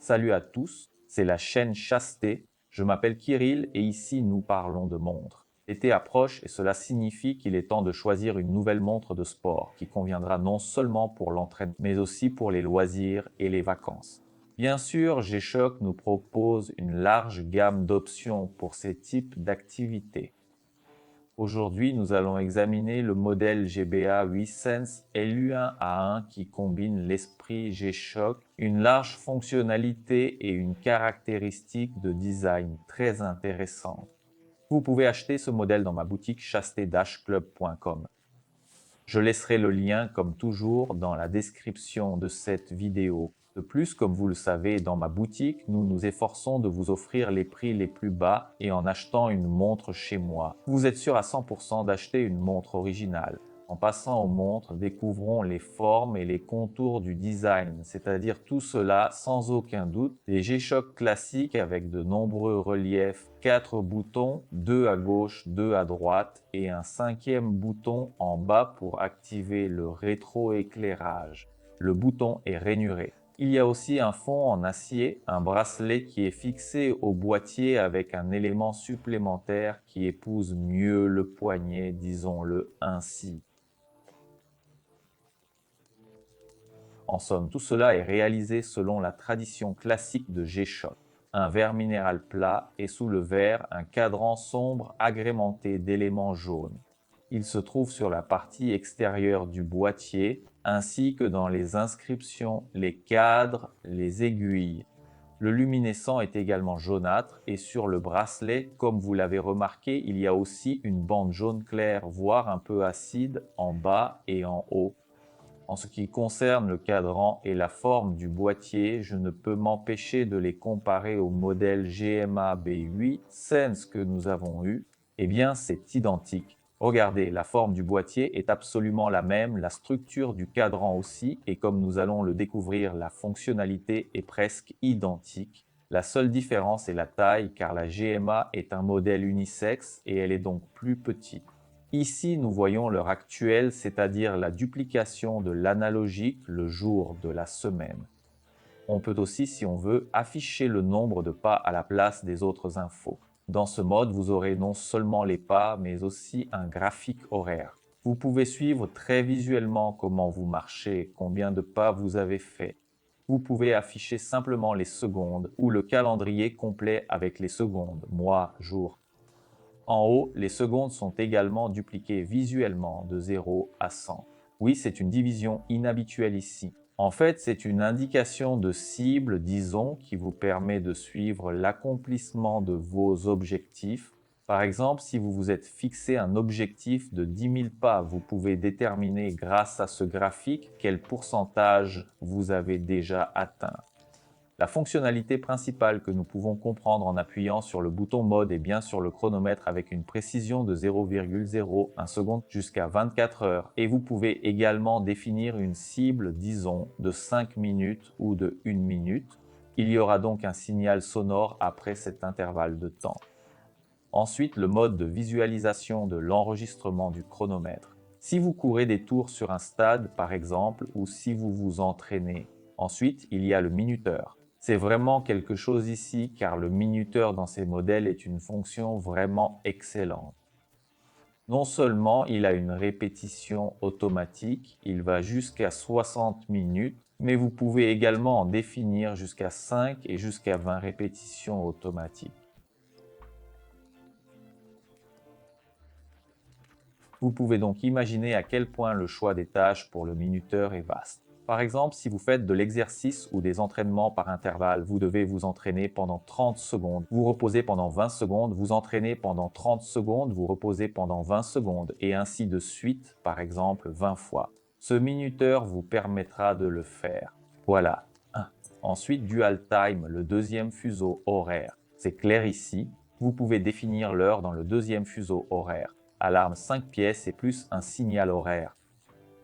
Salut à tous, c'est la chaîne Chasteté. Je m'appelle Kirill et ici nous parlons de montres. L'été approche et cela signifie qu'il est temps de choisir une nouvelle montre de sport qui conviendra non seulement pour l'entraînement mais aussi pour les loisirs et les vacances. Bien sûr, G-Shock nous propose une large gamme d'options pour ces types d'activités. Aujourd'hui, nous allons examiner le modèle GBA 8 Sense LU1A1 qui combine l'esprit G-Shock, une large fonctionnalité et une caractéristique de design très intéressante. Vous pouvez acheter ce modèle dans ma boutique chasteté-club.com. Je laisserai le lien, comme toujours, dans la description de cette vidéo. De plus, comme vous le savez, dans ma boutique, nous nous efforçons de vous offrir les prix les plus bas et en achetant une montre chez moi, vous êtes sûr à 100% d'acheter une montre originale. En passant aux montres, découvrons les formes et les contours du design, c'est-à-dire tout cela sans aucun doute, des G-Shock classiques avec de nombreux reliefs, 4 boutons, 2 à gauche, 2 à droite et un 5e bouton en bas pour activer le rétroéclairage. Le bouton est rainuré. Il y a aussi un fond en acier, un bracelet qui est fixé au boîtier avec un élément supplémentaire qui épouse mieux le poignet, disons-le ainsi. En somme, tout cela est réalisé selon la tradition classique de G-Shock. Un verre minéral plat et sous le verre un cadran sombre agrémenté d'éléments jaunes. Il se trouve sur la partie extérieure du boîtier ainsi que dans les inscriptions, les cadres, les aiguilles. Le luminescent est également jaunâtre et sur le bracelet, comme vous l'avez remarqué, il y a aussi une bande jaune clair, voire un peu acide en bas et en haut. En ce qui concerne le cadran et la forme du boîtier, je ne peux m'empêcher de les comparer au modèle GMA B8 Sense que nous avons eu. Eh bien, c'est identique. Regardez, la forme du boîtier est absolument la même, la structure du cadran aussi, et comme nous allons le découvrir, la fonctionnalité est presque identique. La seule différence est la taille, car la GMA est un modèle unisexe et elle est donc plus petite. Ici, nous voyons l'heure actuelle, c'est-à-dire la duplication de l'analogique, le jour de la semaine. On peut aussi, si on veut, afficher le nombre de pas à la place des autres infos. Dans ce mode, vous aurez non seulement les pas, mais aussi un graphique horaire. Vous pouvez suivre très visuellement comment vous marchez, combien de pas vous avez fait. Vous pouvez afficher simplement les secondes ou le calendrier complet avec les secondes, mois, jours. En haut, les secondes sont également dupliquées visuellement de 0 à 100. Oui, c'est une division inhabituelle ici. En fait, c'est une indication de cible, disons, qui vous permet de suivre l'accomplissement de vos objectifs. Par exemple, si vous vous êtes fixé un objectif de 10 000 pas, vous pouvez déterminer grâce à ce graphique quel pourcentage vous avez déjà atteint. La fonctionnalité principale que nous pouvons comprendre en appuyant sur le bouton mode est bien sûr le chronomètre avec une précision de 0,01 seconde jusqu'à 24 heures. Et vous pouvez également définir une cible, disons, de 5 minutes ou de 1 minute. Il y aura donc un signal sonore après cet intervalle de temps. Ensuite, le mode de visualisation de l'enregistrement du chronomètre. Si vous courez des tours sur un stade, par exemple, ou si vous vous entraînez. Ensuite, il y a le minuteur. C'est vraiment quelque chose ici car le minuteur dans ces modèles est une fonction vraiment excellente. Non seulement il a une répétition automatique, il va jusqu'à 60 minutes, mais vous pouvez également en définir jusqu'à 5 et jusqu'à 20 répétitions automatiques. Vous pouvez donc imaginer à quel point le choix des tâches pour le minuteur est vaste. Par exemple, si vous faites de l'exercice ou des entraînements par intervalle, vous devez vous entraîner pendant 30 secondes, vous reposez pendant 20 secondes, vous entraînez pendant 30 secondes, vous reposez pendant 20 secondes, et ainsi de suite, par exemple 20 fois. Ce minuteur vous permettra de le faire. Voilà. Ensuite, Dual Time, le deuxième fuseau horaire. C'est clair ici, vous pouvez définir l'heure dans le deuxième fuseau horaire. Alarme 5 pièces et plus un signal horaire.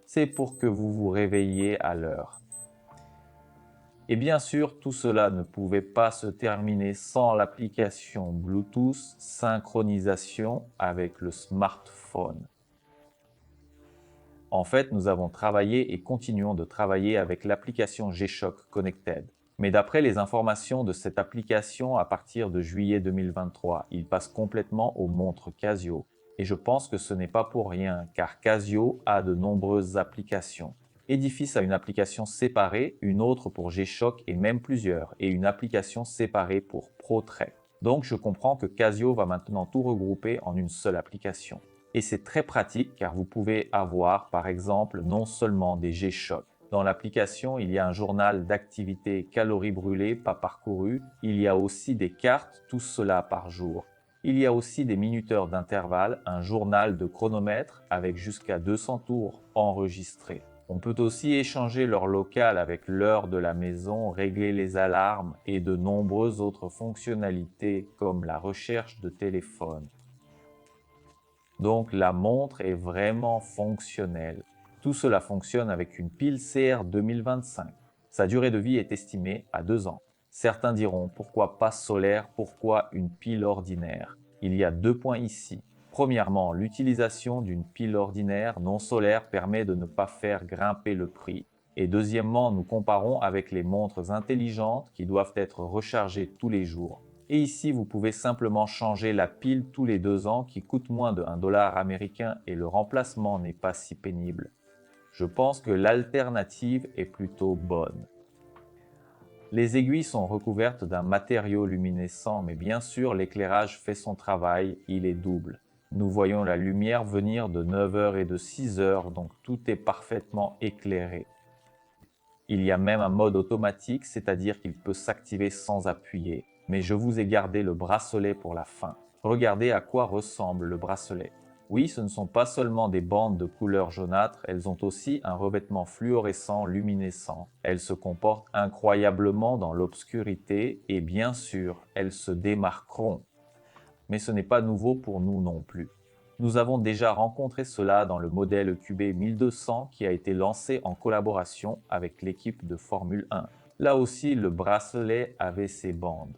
C'est pour que vous vous réveilliez à l'heure. Et bien sûr, tout cela ne pouvait pas se terminer sans l'application Bluetooth synchronisation avec le smartphone. En fait, nous avons travaillé et continuons de travailler avec l'application G-Shock Connected. Mais d'après les informations de cette application à partir de juillet 2023, il passe complètement aux montres Casio. Et je pense que ce n'est pas pour rien, car Casio a de nombreuses applications. Edifice a une application séparée, une autre pour G-Shock et même plusieurs, et une application séparée pour ProTrek. Donc je comprends que Casio va maintenant tout regrouper en une seule application. Et c'est très pratique car vous pouvez avoir par exemple non seulement des G-Shock. Dans l'application, il y a un journal d'activité calories brûlées pas parcourues, il y a aussi des cartes, tout cela par jour. Il y a aussi des minuteurs d'intervalle, un journal de chronomètre avec jusqu'à 200 tours enregistrés. On peut aussi échanger l'heure locale avec l'heure de la maison, régler les alarmes et de nombreuses autres fonctionnalités comme la recherche de téléphone. Donc la montre est vraiment fonctionnelle. Tout cela fonctionne avec une pile CR 2025. Sa durée de vie est estimée à 2 ans. Certains diront pourquoi pas solaire, pourquoi une pile ordinaire? Il y a 2 points ici. Premièrement, l'utilisation d'une pile ordinaire non solaire permet de ne pas faire grimper le prix. Et deuxièmement, nous comparons avec les montres intelligentes qui doivent être rechargées tous les jours. Et ici, vous pouvez simplement changer la pile tous les 2 ans qui coûte moins de 1 dollar américain et le remplacement n'est pas si pénible. Je pense que l'alternative est plutôt bonne. Les aiguilles sont recouvertes d'un matériau luminescent, mais bien sûr l'éclairage fait son travail, il est double. Nous voyons la lumière venir de 9 heures et de 6 heures, donc tout est parfaitement éclairé. Il y a même un mode automatique, c'est-à-dire qu'il peut s'activer sans appuyer. Mais je vous ai gardé le bracelet pour la fin. Regardez à quoi ressemble le bracelet. Oui, ce ne sont pas seulement des bandes de couleur jaunâtre, elles ont aussi un revêtement fluorescent luminescent. Elles se comportent incroyablement dans l'obscurité et bien sûr, elles se démarqueront. Mais ce n'est pas nouveau pour nous non plus. Nous avons déjà rencontré cela dans le modèle QB 1200 qui a été lancé en collaboration avec l'équipe de Formule 1. Là aussi, le bracelet avait ses bandes.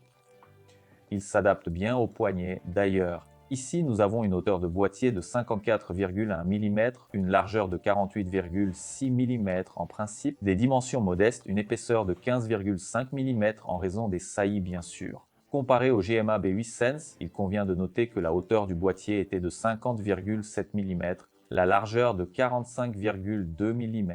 Il s'adapte bien au poignet. D'ailleurs, ici nous avons une hauteur de boîtier de 54,1 mm, une largeur de 48,6 mm en principe, des dimensions modestes, une épaisseur de 15,5 mm en raison des saillies bien sûr. Comparé au GMA B8 Sense, il convient de noter que la hauteur du boîtier était de 50,7 mm, la largeur de 45,2 mm.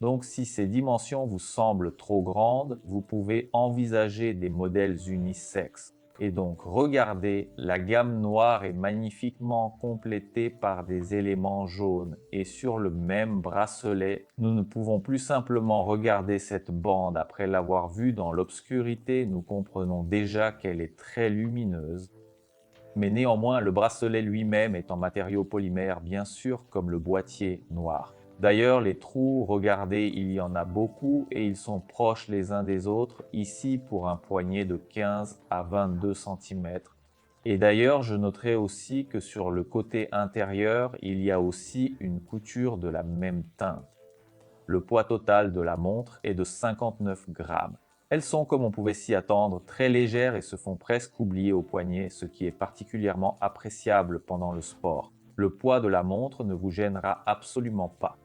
Donc si ces dimensions vous semblent trop grandes, vous pouvez envisager des modèles unisexes. Et donc regardez, la gamme noire est magnifiquement complétée par des éléments jaunes. Et sur le même bracelet, nous ne pouvons plus simplement regarder cette bande après l'avoir vue dans l'obscurité, nous comprenons déjà qu'elle est très lumineuse. Mais néanmoins, le bracelet lui-même est en matériau polymère, bien sûr, comme le boîtier noir. D'ailleurs, les trous, regardez, il y en a beaucoup et ils sont proches les uns des autres, ici pour un poignet de 15 à 22 cm. Et d'ailleurs, je noterai aussi que sur le côté intérieur, il y a aussi une couture de la même teinte. Le poids total de la montre est de 59 grammes. Elles sont, comme on pouvait s'y attendre, très légères et se font presque oublier au poignet, ce qui est particulièrement appréciable pendant le sport. Le poids de la montre ne vous gênera absolument pas.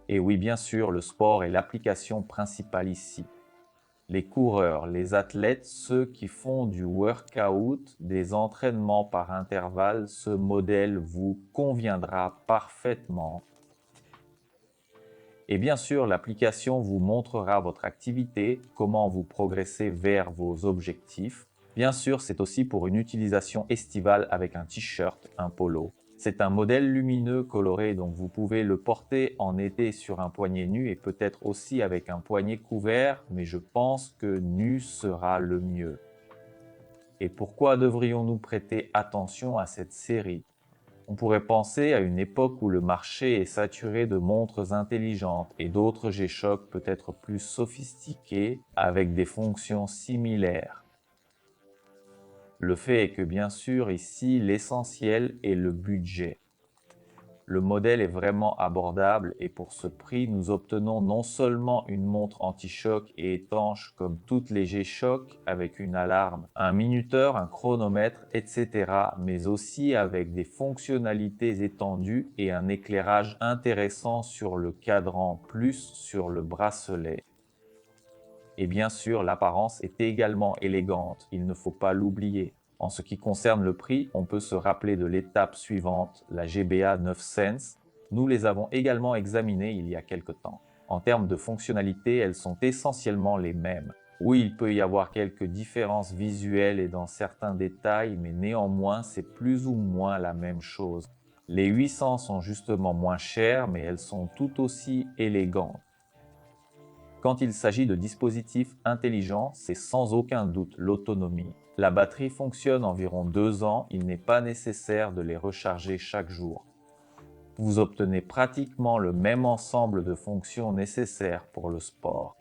Et oui, bien sûr, le sport est l'application principale ici. Les coureurs, les athlètes, ceux qui font du workout, des entraînements par intervalle, ce modèle vous conviendra parfaitement. Et bien sûr, l'application vous montrera votre activité, comment vous progressez vers vos objectifs. Bien sûr, c'est aussi pour une utilisation estivale avec un t-shirt, un polo. C'est un modèle lumineux coloré, donc vous pouvez le porter en été sur un poignet nu et peut-être aussi avec un poignet couvert, mais je pense que nu sera le mieux. Et pourquoi devrions-nous prêter attention à cette série ? On pourrait penser à une époque où le marché est saturé de montres intelligentes et d'autres G-Shock peut-être plus sophistiquées avec des fonctions similaires. Le fait est que bien sûr ici l'essentiel est le budget. Le modèle est vraiment abordable et pour ce prix, nous obtenons non seulement une montre anti-choc et étanche comme toutes les G-Shock avec une alarme, un minuteur, un chronomètre, etc., mais aussi avec des fonctionnalités étendues et un éclairage intéressant sur le cadran plus sur le bracelet. Et bien sûr, l'apparence est également élégante, il ne faut pas l'oublier. En ce qui concerne le prix, on peut se rappeler de l'étape suivante, la GBA 9 Sense. Nous les avons également examinées il y a quelque temps. En termes de fonctionnalité, elles sont essentiellement les mêmes. Oui, il peut y avoir quelques différences visuelles et dans certains détails, mais néanmoins, c'est plus ou moins la même chose. Les 800 sont justement moins chères, mais elles sont tout aussi élégantes. Quand il s'agit de dispositifs intelligents, c'est sans aucun doute l'autonomie. La batterie fonctionne environ 2 ans, il n'est pas nécessaire de les recharger chaque jour. Vous obtenez pratiquement le même ensemble de fonctions nécessaires pour le sport.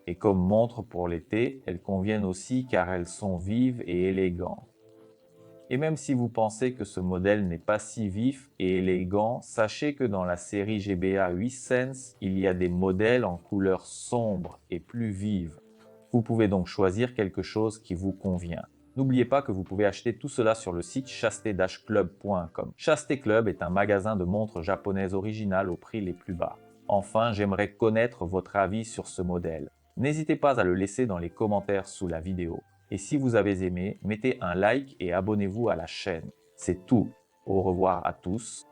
Et comme montre pour l'été, elles conviennent aussi car elles sont vives et élégantes. Et même si vous pensez que ce modèle n'est pas si vif et élégant, sachez que dans la série GBA 8 Sense, il y a des modèles en couleurs sombres et plus vives. Vous pouvez donc choisir quelque chose qui vous convient. N'oubliez pas que vous pouvez acheter tout cela sur le site chaste-club.com. Chaste Club est un magasin de montres japonaises originales au prix les plus bas. Enfin, j'aimerais connaître votre avis sur ce modèle. N'hésitez pas à le laisser dans les commentaires sous la vidéo. Et si vous avez aimé, mettez un like et abonnez-vous à la chaîne. C'est tout. Au revoir à tous.